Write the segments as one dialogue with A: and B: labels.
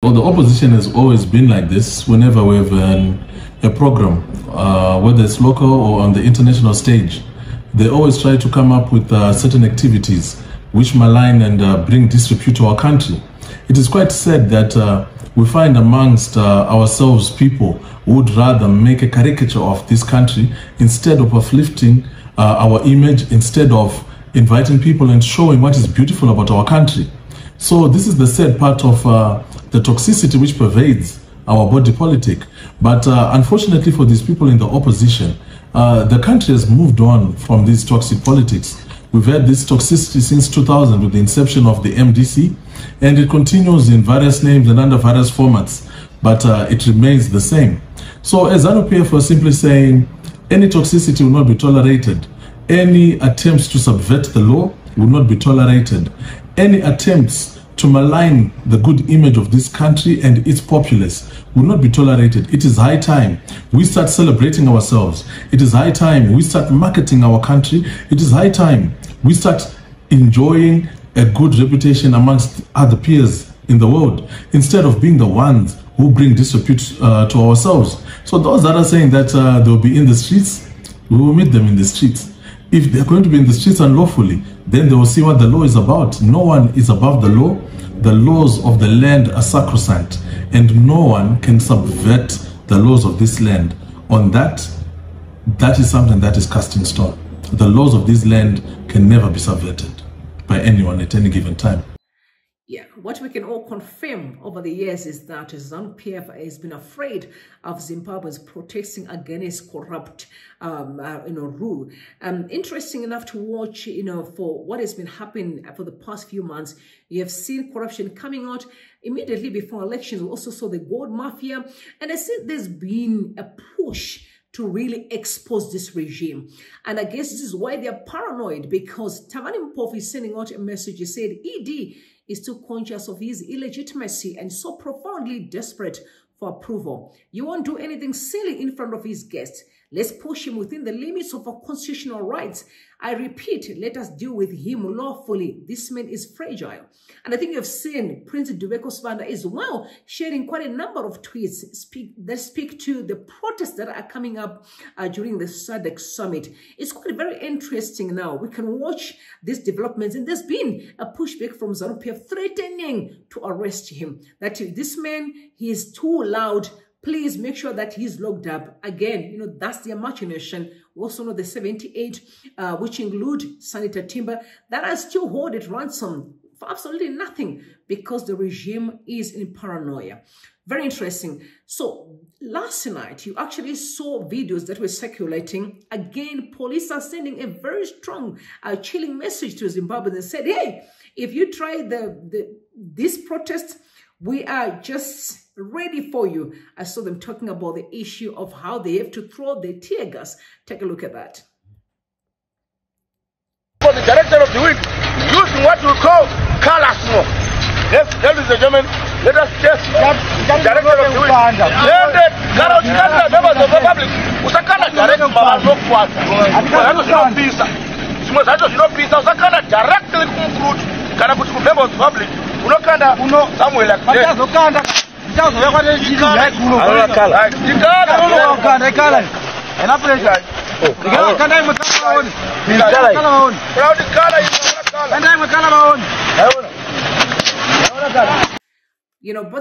A: Well, the opposition has always been like this whenever we have a program, whether it's local or on the international stage. They always try to come up with certain activities which malign and bring disrepute to our country. It is quite sad that we find amongst ourselves people who would rather make a caricature of this country instead of uplifting our image, instead of inviting people and showing what is beautiful about our country. So this is the sad part of the toxicity which pervades our body politic. But unfortunately for these people in the opposition, the country has moved on from these toxic politics. We've had this toxicity since 2000 with the inception of the MDC, and it continues in various names and under various formats, but it remains the same. So as ZANU-PF was simply saying, any toxicity will not be tolerated. Any attempts to subvert the law will not be tolerated. Any attempts to malign the good image of this country and its populace will not be tolerated. It is high time we start celebrating ourselves. It is high time we start marketing our country. It is high time we start enjoying a good reputation amongst other peers in the world, instead of being the ones who bring disrepute to ourselves. So those that are saying that they'll be in the streets, we will meet them in the streets. If they're going to be in the streets unlawfully, then they will see what the law is about. No one is above the law. The laws of the land are sacrosanct, and no one can subvert the laws of this land. On that is something that is cast in stone. The laws of this land can never be subverted by anyone at any given time.
B: Yeah, what we can all confirm over the years is that ZANU-PF has been afraid of Zimbabweans protesting against corrupt, rule. Interesting enough to watch, for what has been happening for the past few months. You have seen corruption coming out immediately before elections. We also saw the gold mafia, and I said there's been a push to really expose this regime. And I guess this is why they're paranoid, because Tavani Mpofu is sending out a message. He said ED is too conscious of his illegitimacy and so profoundly desperate for approval. You won't do anything silly in front of his guests. Let's push him within the limits of our constitutional rights. I repeat, let us deal with him lawfully. This man is fragile. And I think you've seen Prince Dubeko Sibanda as well, sharing quite a number of tweets that speak to the protests that are coming up during the SADC summit. It's quite very interesting now. We can watch these developments, and there's been a pushback from ZANU-PF threatening to arrest him. That if this man, he is too loud, please make sure that he's locked up. Again, that's their machination. We also know the 78, which include Senator Timber, that are still held at ransom for absolutely nothing because the regime is in paranoia. Very interesting. So last night, you actually saw videos that were circulating. Again, police are sending a very strong, chilling message to Zimbabwe. They said, hey, if you try this protest, we are just ready for you. I saw them talking about the issue of how they have to throw the tear gas. Take a look at that.
C: For the director of the week, using what we call color smoke. Yes, ladies and gentlemen, let us test the director of the week. Members of the public, usakana direct mabazokwaza. Hazo zvinopisa. Zvimwe zvacho zvinopisa usakana directly kumukuru kana kuti ku-members of the public. Unokanda Samuel akazokanda.
B: But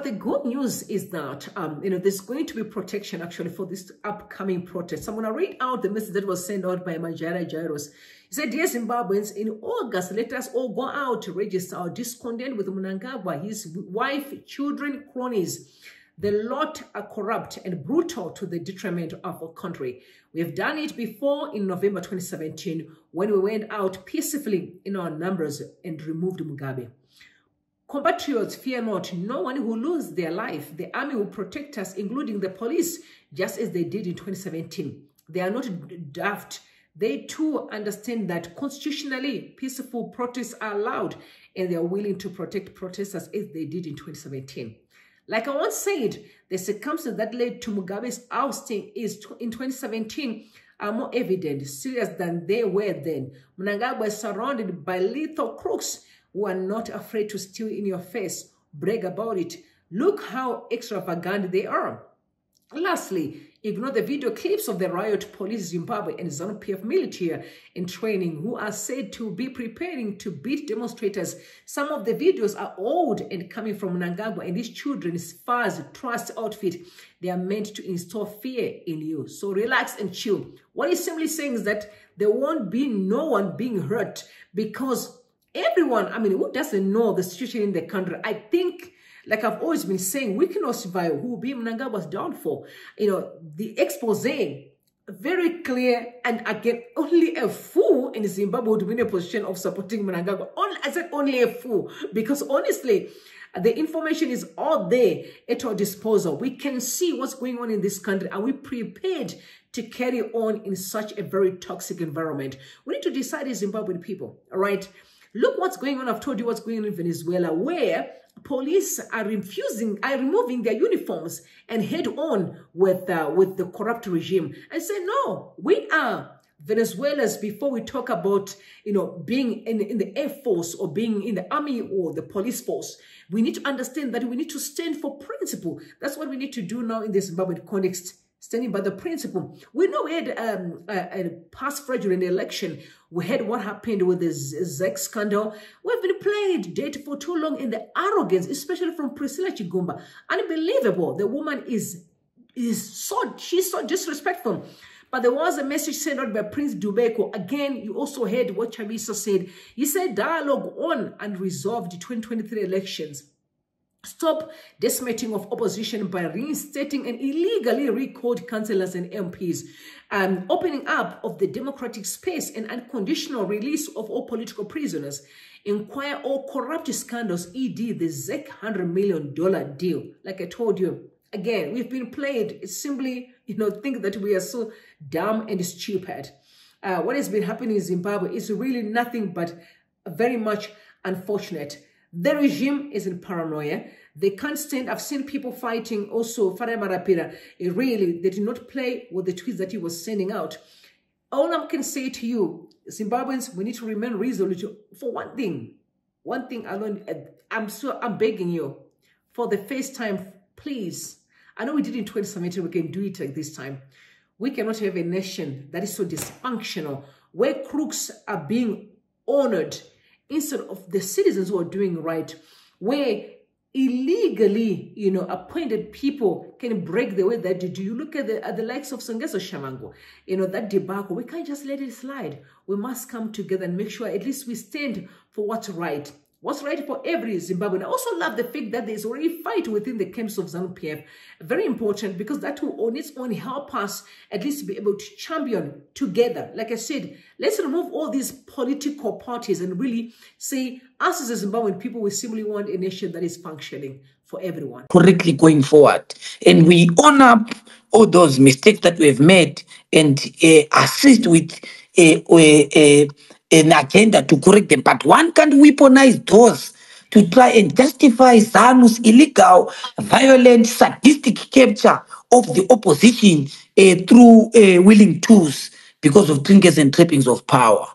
B: the good news is that, there's going to be protection actually for this upcoming protest. I'm going to read out the message that was sent out by JAIROSI. He said, dear Zimbabweans, in August, let us all go out to register our discontent with Mnangagwa, his wife, children, cronies. The lot are corrupt and brutal to the detriment of our country. We have done it before in November 2017 when we went out peacefully in our numbers and removed Mugabe. Compatriots, fear not. No one will lose their life. The army will protect us, including the police, just as they did in 2017. They are not daft. They too understand that constitutionally peaceful protests are allowed, and they are willing to protect protesters as they did in 2017. Like I once said, the circumstances that led to Mugabe's ousting in 2017 are more evident, serious than they were then. Mnangagwa is surrounded by lethal crooks who are not afraid to steal in your face, brag about it, Look how extravagant they are. Lastly, ignore the video clips of the riot police Zimbabwe and ZANU-PF military in training who are said to be preparing to beat demonstrators. Some of the videos are old and coming from Mnangagwa and these children's fuzz trust outfit. They are meant to instill fear in you. So relax and chill. What he's simply saying is that there won't be no one being hurt because everyone, I mean, who doesn't know the situation in the country? I think, like I've always been saying, we cannot survive who will be Mnangagwa's downfall. You know, the expose, very clear, and again, only a fool in Zimbabwe would be in a position of supporting Mnangagwa. I said only a fool, because honestly, the information is all there at our disposal. We can see what's going on in this country, and we're prepared to carry on in such a very toxic environment. We need to decide as Zimbabwean people, all right? Look what's going on. I've told you what's going on in Venezuela, where police are removing their uniforms and head on with the corrupt regime and say, no, we are Venezuelans. Before we talk about, you know, being in the Air Force or being in the army or the police force, we need to understand that we need to stand for principle. That's what we need to do now in the Zimbabwean context. Standing by the principle. We know we had a past fraudulent election. We had what happened with the ZEC scandal. We've been playing dead for too long in the arrogance, especially from Priscilla Chigumba. Unbelievable. The woman she's so disrespectful. But there was a message sent out by Prince Dubeko. Again, you also heard what Chamisa said. He said dialogue on unresolved 2023 elections. Stop decimating of opposition by reinstating and illegally recalled councillors and MPs, opening up of the democratic space and unconditional release of all political prisoners, inquire all corrupt scandals, e.d. the ZEC $100 million deal. Like I told you, again, we've been played. It's simply, you know, think that we are so dumb and stupid. What has been happening in Zimbabwe is really nothing but very much unfortunate. The regime is in paranoia. They can't stand. I've seen people fighting also. Farai Marapira, really, they did not play with the tweets that he was sending out. All I can say to you, Zimbabweans, we need to remain resolute for one thing alone. I'm begging you, for the first time, please. I know we did in 2017, we can do it like this time. We cannot have a nation that is so dysfunctional, where crooks are being honored instead of the citizens who are doing right, where illegally, you know, appointed people can break the way that they do. You look at the likes of Songezo Shamango, you know, that debacle. We can't just let it slide. We must come together and make sure at least we stand for what's right. What's right for every Zimbabwean. I also love the fact that there's already fight within the camps of ZANU-PF. Very important, because that will on its own help us at least be able to champion together. Like I said, let's remove all these political parties and really say, us as a Zimbabwean people, we simply want a nation that is functioning for everyone.
D: Correctly going forward. And we own up all those mistakes that we've made and assist with an agenda to correct them. But one can't weaponize those to try and justify ZANU's illegal, violent, sadistic capture of the opposition through willing tools because of trinkets and trappings of power.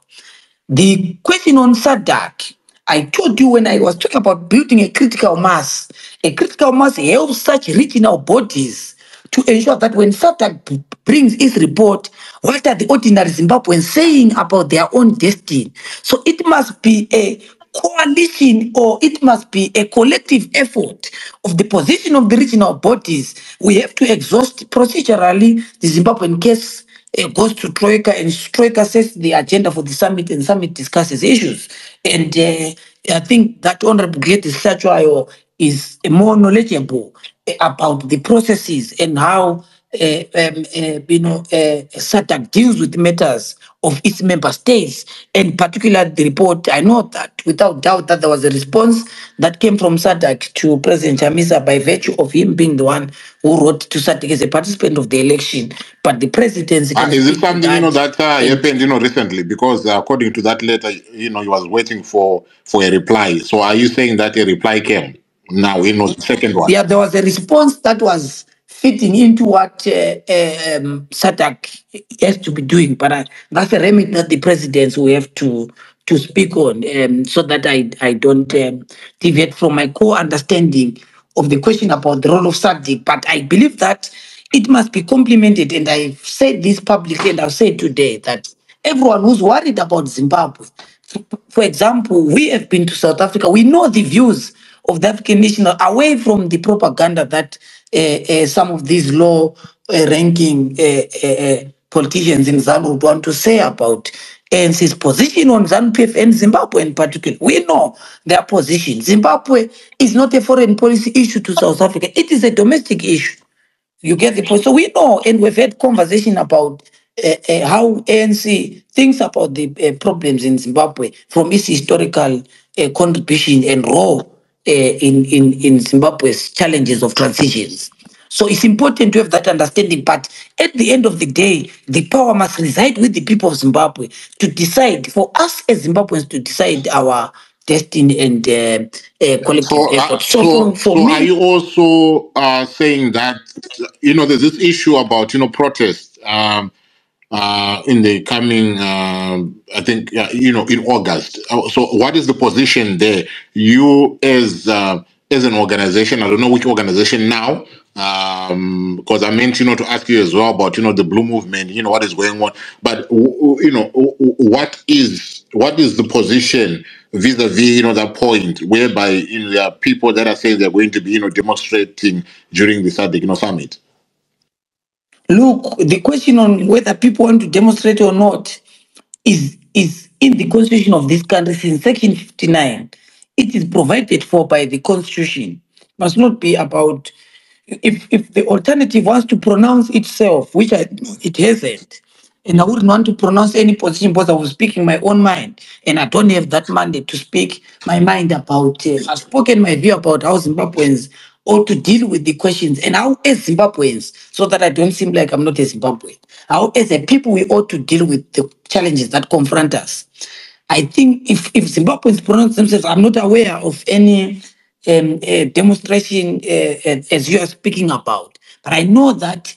D: The question on SADC, I told you when I was talking about building a critical mass helps such regional bodies to ensure that when SADC brings its report, what are the ordinary Zimbabweans saying about their own destiny? So it must be a coalition, or it must be a collective effort of the position of the regional bodies. We have to exhaust procedurally the Zimbabwean case. It goes to Troika, and Troika sets the agenda for the summit, and summit discusses issues. And I think that Honorable Gate Satchwayo is more knowledgeable about the processes and how SADC deals with matters of its member states, and particularly the report. I know that without doubt that there was a response that came from SADC to President Chamisa by virtue of him being the one who wrote to SADC as a participant of the election. But the presidency...
E: is it something, that happened, recently? Because according to that letter, he was waiting for a reply. So are you saying that a reply came now, the second one?
D: Yeah, there was a response that was fitting into what SADC has to be doing, but that's a remit that the presidents will have to speak on, so that I don't deviate from my core understanding of the question about the role of SADC, but I believe that it must be complemented, and I've said this publicly, and I've said today that everyone who's worried about Zimbabwe, for example, we have been to South Africa, we know the views of the African nation away from the propaganda that some of these low-ranking politicians in ZANU would want to say about ANC's position on ZANU-PF and Zimbabwe in particular. We know their position. Zimbabwe is not a foreign policy issue to South Africa. It is a domestic issue. You get the point. So we know, and we've had conversation about how ANC thinks about the problems in Zimbabwe from its historical contribution and role in Zimbabwe's challenges of transitions. So it's important to have that understanding. But at the end of the day, the power must reside with the people of Zimbabwe to decide, for us as Zimbabweans to decide our destiny and collective effort.
E: So
D: For me,
E: are you also saying that, there's this issue about, protests in the coming, I think, in August. So what is the position there? You as an organization, I don't know which organization now, because I meant, to ask you as well about, the Blue Movement, what is going on. But, what is the position vis-a-vis, that point whereby, there are people that are saying they're going to be, demonstrating during the SADC, summit?
D: Look, the question on whether people want to demonstrate or not is in the constitution of this country since Section 59. It is provided for by the constitution. It must not be about if the alternative wants to pronounce itself, which it hasn't. And I wouldn't want to pronounce any position because I was speaking my own mind. And I don't have that mandate to speak my mind about, I've spoken my view about how Zimbabweans ought to deal with the questions and how as Zimbabweans, so that I don't seem like I'm not a Zimbabwean, how as a people we ought to deal with the challenges that confront us. I think if Zimbabweans pronounce themselves, I'm not aware of any demonstration as you are speaking about. But I know that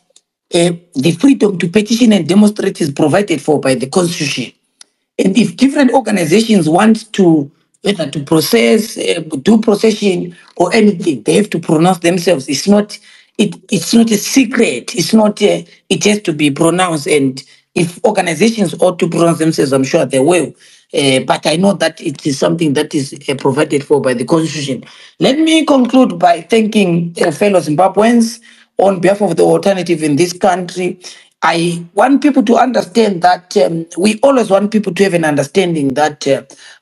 D: the freedom to petition and demonstrate is provided for by the Constitution. And if different organizations want to, whether to process, do procession or anything, they have to pronounce themselves. It's not a secret. It's not, it has to be pronounced. And if organizations ought to pronounce themselves, I'm sure they will. But I know that it is something that is provided for by the Constitution. Let me conclude by thanking fellow Zimbabweans on behalf of the alternative in this country. I want people to understand that we always want people to have an understanding that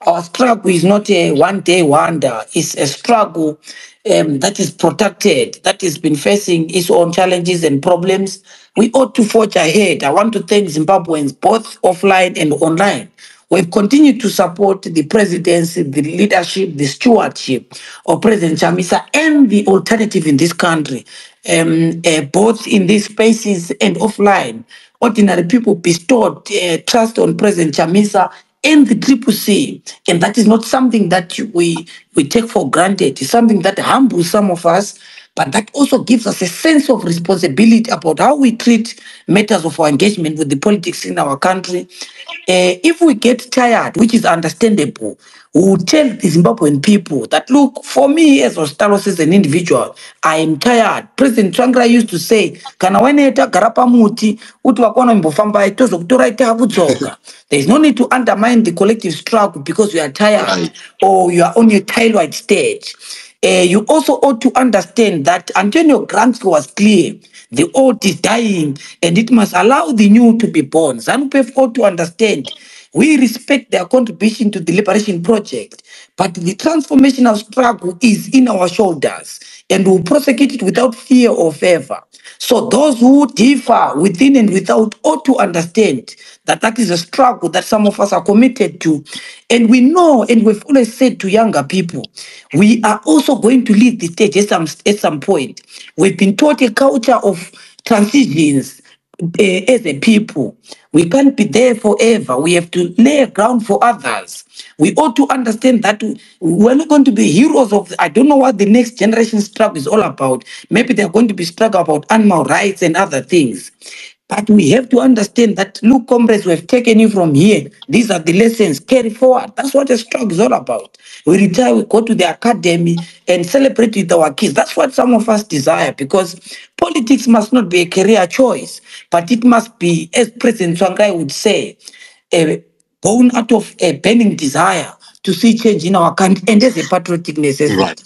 D: our struggle is not a one-day wonder. It's a struggle that is protected, that has been facing its own challenges and problems. We ought to forge ahead. I want to thank Zimbabweans, both offline and online. We've continued to support the presidency, the leadership, the stewardship of President Chamisa and the alternative in this country, both in these spaces and offline. Ordinary people bestowed trust on President Chamisa and the CCC, and that is not something that we take for granted. It's something that humbles some of us, but that also gives us a sense of responsibility about how we treat matters of our engagement with the politics in our country. If we get tired, which is understandable, we will tell the Zimbabwean people that, look, for me as Ostalos as an individual, I am tired. President Trangra used to say, "Kana weneta garapa muti, uti wakona mbofamba itozo kutora itahabudzoka." There is no need to undermine the collective struggle because you are tired or you are on your thyroid stage. You also ought to understand that Antonio Gramsci was clear. The old is dying, and it must allow the new to be born. ZANU-PF ought to understand. We respect their contribution to the liberation project, but the transformational struggle is in our shoulders, and we'll prosecute it without fear or favor. So those who differ within and without ought to understand that that is a struggle that some of us are committed to. And we know, and we've always said to younger people, we are also going to leave the stage at some point. We've been taught a culture of transitions as a people. We can't be there forever. We have to lay a ground for others. We ought to understand that we're not going to be heroes of, I don't know what the next generation struggle is all about. Maybe they're going to be struggle about animal rights and other things. But we have to understand that, look, comrades, we have taken you from here. These are the lessons. Carry forward. That's what a struggle is all about. We retire, we go to the academy and celebrate with our kids. That's what some of us desire, because politics must not be a career choice, but it must be, as President Tsvangai would say, born out of a burning desire to see change in our country, and there's a patriotic necessity.
E: Right.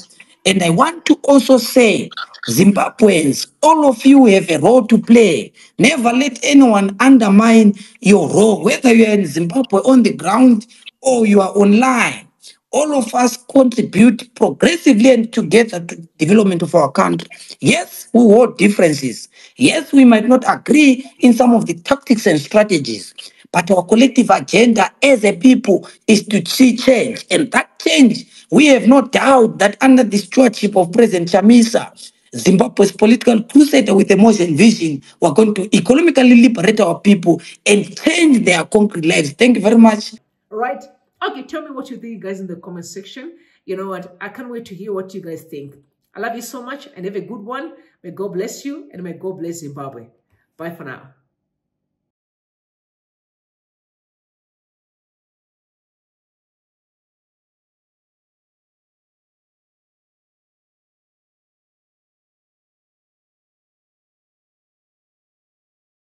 D: And I want to also say, Zimbabweans, all of you have a role to play. Never let anyone undermine your role, whether you are in Zimbabwe on the ground or you are online. All of us contribute progressively and together to the development of our country. Yes, we hold differences. Yes, we might not agree in some of the tactics and strategies, but our collective agenda as a people is to see change. And that change, we have no doubt that under the stewardship of President Chamisa, Zimbabwe's political crusader with a motion vision, we're going to economically liberate our people and change their concrete lives. Thank you very much.
B: All right. Okay, tell me what you think, guys, in the comment section. You know what? I can't wait to hear what you guys think. I love you so much and have a good one. May God bless you and may God bless Zimbabwe. Bye for now.